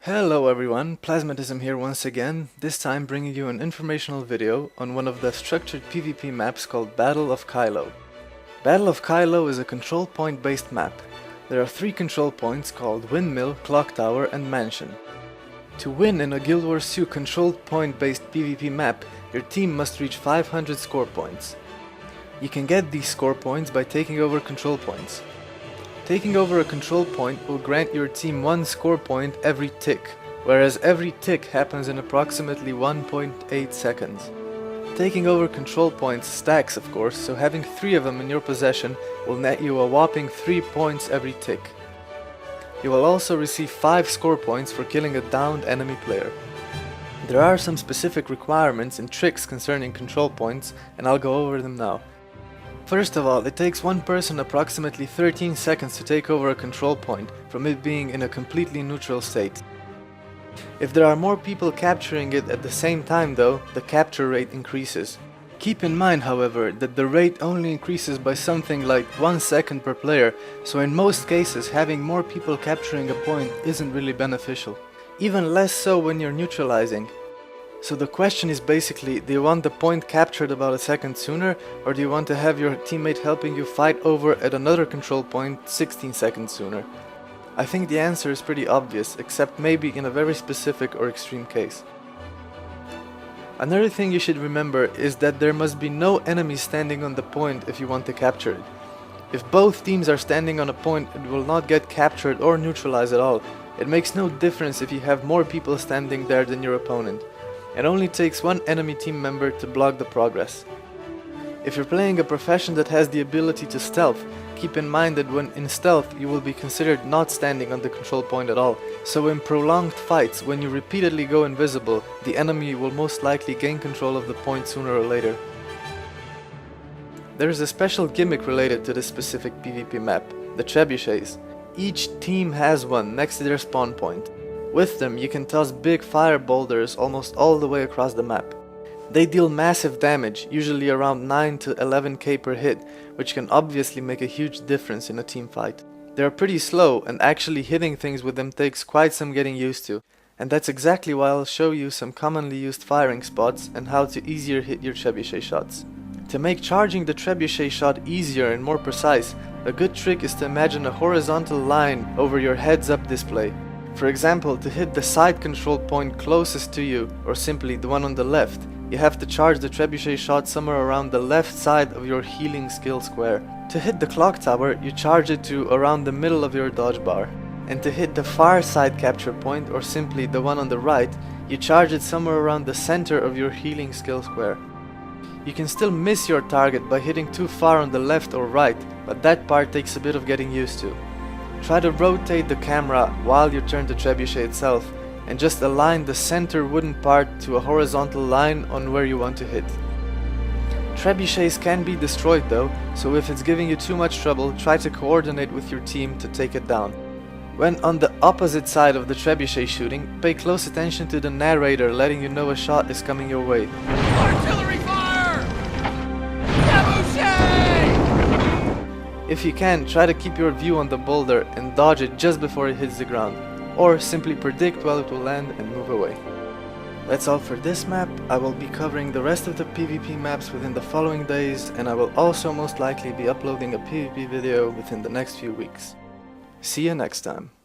Hello everyone, Plasmatism here once again, this time bringing you an informational video on one of the structured PvP maps called Battle of Kyhlo. Battle of Kyhlo is a control point based map. There are 3 control points called Windmill, Clock Tower and Mansion. To win in a Guild Wars 2 control point based PvP map, your team must reach 500 score points. You can get these score points by taking over control points. Taking over a control point will grant your team 1 score point every tick, whereas every tick happens in approximately 1.8 seconds. Taking over control points stacks of course, so having 3 of them in your possession will net you a whopping 3 points every tick. You will also receive 5 score points for killing a downed enemy player. There are some specific requirements and tricks concerning control points, and I'll go over them now. First of all, it takes one person approximately 13 seconds to take over a control point, from it being in a completely neutral state. If there are more people capturing it at the same time though, the capture rate increases. Keep in mind however that the rate only increases by something like 1 second per player, so in most cases having more people capturing a point isn't really beneficial. Even less so when you're neutralizing. So the question is basically, do you want the point captured about a second sooner, or do you want to have your teammate helping you fight over at another control point 16 seconds sooner? I think the answer is pretty obvious, except maybe in a very specific or extreme case. Another thing you should remember is that there must be no enemies standing on the point if you want to capture it. If both teams are standing on a point, it will not get captured or neutralized at all. It makes no difference if you have more people standing there than your opponent. It only takes 1 enemy team member to block the progress. If you're playing a profession that has the ability to stealth, keep in mind that when in stealth you will be considered not standing on the control point at all, so in prolonged fights when you repeatedly go invisible, the enemy will most likely gain control of the point sooner or later. There is a special gimmick related to this specific PvP map, the trebuchets. Each team has one next to their spawn point. With them you can toss big fire boulders almost all the way across the map. They deal massive damage, usually around 9 to 11k per hit, which can obviously make a huge difference in a team fight. They are pretty slow, and actually hitting things with them takes quite some getting used to, and that's exactly why I'll show you some commonly used firing spots and how to easier hit your trebuchet shots. To make charging the trebuchet shot easier and more precise, a good trick is to imagine a horizontal line over your heads-up display. For example, to hit the side control point closest to you, or simply the one on the left, you have to charge the trebuchet shot somewhere around the left side of your healing skill square. To hit the clock tower, you charge it to around the middle of your dodge bar. And to hit the far side capture point, or simply the one on the right, you charge it somewhere around the center of your healing skill square. You can still miss your target by hitting too far on the left or right, but that part takes a bit of getting used to. Try to rotate the camera while you turn the trebuchet itself, and just align the center wooden part to a horizontal line on where you want to hit. Trebuchets can be destroyed though, so if it's giving you too much trouble, try to coordinate with your team to take it down. When on the opposite side of the trebuchet shooting, pay close attention to the narrator letting you know a shot is coming your way. Artillery fire! Trebuchet! If you can, try to keep your view on the boulder and dodge it just before it hits the ground, or simply predict while it will land and move away. That's all for this map. I will be covering the rest of the PvP maps within the following days, and I will also most likely be uploading a PvP video within the next few weeks. See you next time.